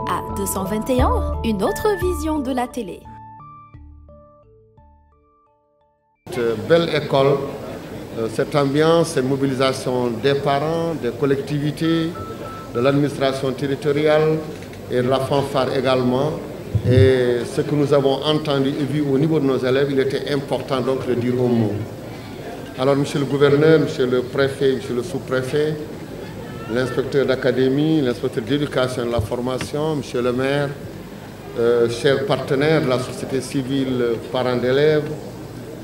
À 221, une autre vision de la télé. Cette belle école, cette ambiance, cette mobilisation des parents, des collectivités, de l'administration territoriale et de la fanfare également. Et ce que nous avons entendu et vu au niveau de nos élèves, il était important donc de dire un mot. Alors, monsieur le gouverneur, monsieur le préfet, monsieur le sous-préfet, l'inspecteur d'académie, l'inspecteur d'éducation et de la formation, monsieur le maire, chers partenaires de la société civile, parents d'élèves,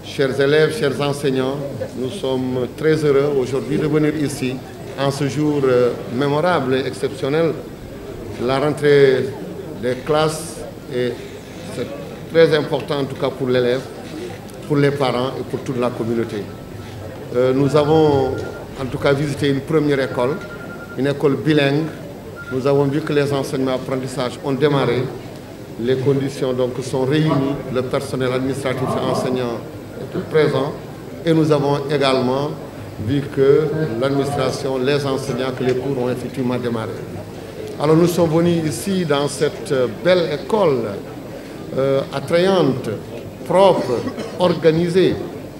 chers élèves, chers enseignants, nous sommes très heureux aujourd'hui de venir ici en ce jour mémorable et exceptionnel. La rentrée des classes est très important en tout cas pour l'élève, pour les parents et pour toute la communauté. Nous avons en tout cas visité une première école, une école bilingue. Nous avons vu que les enseignements et apprentissages ont démarré. Les conditions donc sont réunies, le personnel administratif et enseignant est tout présent. Et nous avons également vu que l'administration, les enseignants, que les cours ont effectivement démarré. Alors nous sommes venus ici dans cette belle école attrayante, propre, organisée.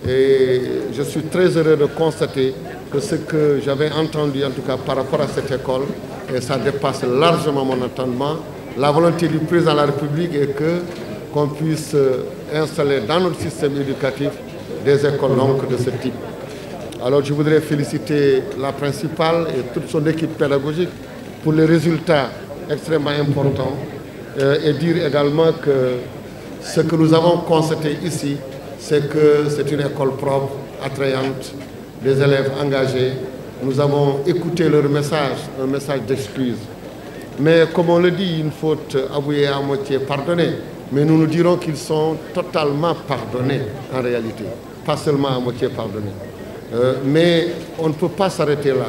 Et je suis très heureux de constater que ce que j'avais entendu, en tout cas par rapport à cette école, et ça dépasse largement mon entendement, la volonté du président de la République est qu'on puisse installer dans notre système éducatif des écoles donc de ce type. Alors je voudrais féliciter la principale et toute son équipe pédagogique pour les résultats extrêmement importants et dire également que ce que nous avons constaté ici, c'est que c'est une école propre, attrayante, des élèves engagés. Nous avons écouté leur message, un message d'excuse. Mais comme on le dit, une faute avouée à moitié pardonnée. Mais nous nous dirons qu'ils sont totalement pardonnés en réalité, pas seulement à moitié pardonnés. Mais on ne peut pas s'arrêter là.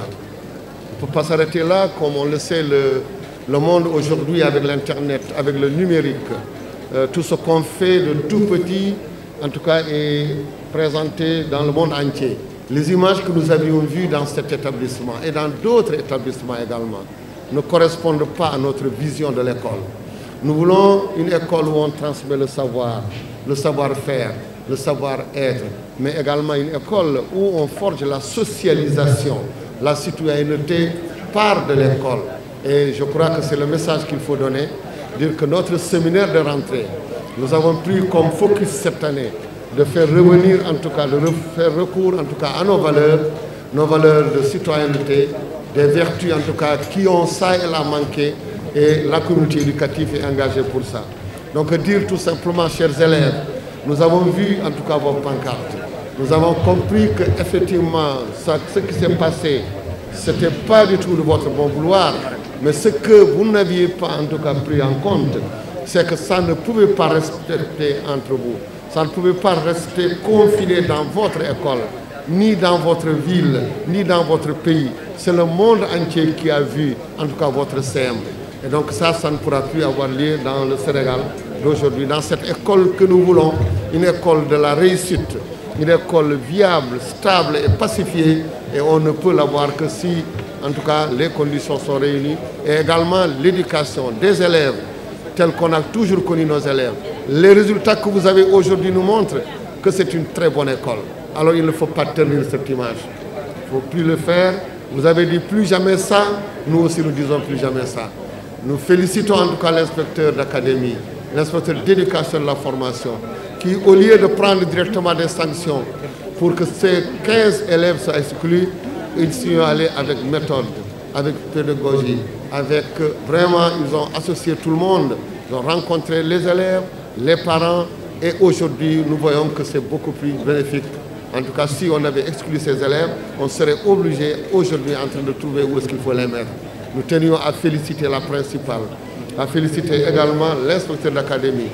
On ne peut pas s'arrêter là, comme on le sait, le monde aujourd'hui avec l'Internet, avec le numérique, tout ce qu'on fait de tout petit, en tout cas, est présenté dans le monde entier. Les images que nous avions vues dans cet établissement et dans d'autres établissements également ne correspondent pas à notre vision de l'école. Nous voulons une école où on transmet le savoir-faire, le savoir-être, mais également une école où on forge la socialisation, la citoyenneté part de l'école. Et je crois que c'est le message qu'il faut donner, dire que notre séminaire de rentrée, nous avons pris comme focus cette année de faire revenir, en tout cas, de faire recours en tout cas à nos valeurs de citoyenneté, des vertus en tout cas qui ont ça et là manqué, et la communauté éducative est engagée pour ça. Donc dire tout simplement, chers élèves, nous avons vu en tout cas vos pancartes. Nous avons compris qu'effectivement, ce qui s'est passé, ce n'était pas du tout de votre bon vouloir, mais ce que vous n'aviez pas en tout cas pris en compte, c'est que ça ne pouvait pas rester entre vous. Ça ne pouvait pas rester confiné dans votre école, ni dans votre ville, ni dans votre pays. C'est le monde entier qui a vu, en tout cas, votre CM. Et donc ça ne pourra plus avoir lieu dans le Sénégal d'aujourd'hui, dans cette école que nous voulons, une école de la réussite, une école viable, stable et pacifiée. Et on ne peut l'avoir que si, en tout cas, les conditions sont réunies. Et également l'éducation des élèves, tel qu'on a toujours connu nos élèves. Les résultats que vous avez aujourd'hui nous montrent que c'est une très bonne école. Alors il ne faut pas tenir cette image. Il ne faut plus le faire. Vous avez dit plus jamais ça, nous aussi nous disons plus jamais ça. Nous félicitons en tout cas l'inspecteur d'académie, l'inspecteur d'éducation et de la formation, qui au lieu de prendre directement des sanctions pour que ces 15 élèves soient exclus, ils sont allés avec méthode, avec pédagogie, avec vraiment, ils ont associé tout le monde, ils ont rencontré les élèves, les parents, et aujourd'hui, nous voyons que c'est beaucoup plus bénéfique. En tout cas, si on avait exclu ces élèves, on serait obligé aujourd'hui en train de trouver où est-ce qu'il faut les mettre. Nous tenions à féliciter la principale, à féliciter également l'inspecteur d'académie,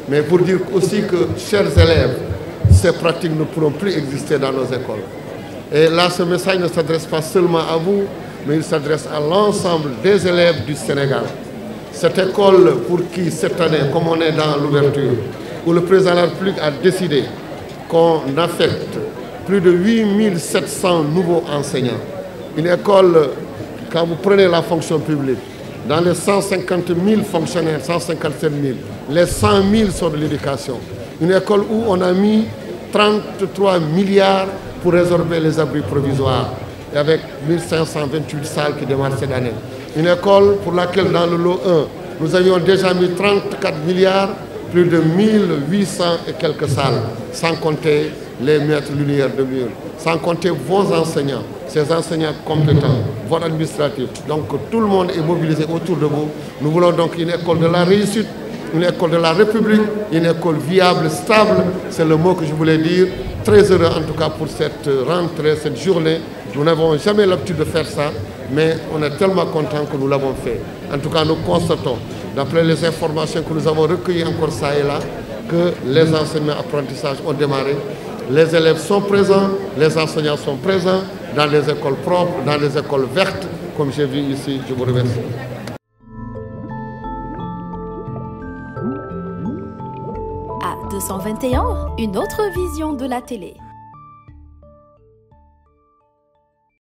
mais pour dire aussi que, chers élèves, ces pratiques ne pourront plus exister dans nos écoles. Et là, ce message ne s'adresse pas seulement à vous, mais il s'adresse à l'ensemble des élèves du Sénégal. Cette école pour qui, cette année, comme on est dans l'ouverture, où le président de la République a décidé qu'on affecte plus de 8700 nouveaux enseignants. Une école, quand vous prenez la fonction publique, Dans les 150 000 fonctionnaires, 157 000, les 100 000 sont de l'éducation. Une école où on a mis 33 milliards pour résorber les abris provisoires, et avec 1528 salles qui démarrent cette année. Une école pour laquelle dans le lot 1, nous avions déjà mis 34 milliards, plus de 1800 et quelques salles, sans compter les maîtres lumière de mur, sans compter vos enseignants, ces enseignants compétents, votre administratif. Donc tout le monde est mobilisé autour de vous. Nous voulons donc une école de la réussite, une école de la République, une école viable, stable, c'est le mot que je voulais dire. Très heureux en tout cas pour cette rentrée, cette journée. Nous n'avons jamais l'habitude de faire ça, mais on est tellement contents que nous l'avons fait. En tout cas, nous constatons, d'après les informations que nous avons recueillies encore ça et là, que les enseignements apprentissages ont démarré. Les élèves sont présents, les enseignants sont présents dans les écoles propres, dans les écoles vertes, comme j'ai vu ici. Je vous remercie. À 221, une autre vision de la télé.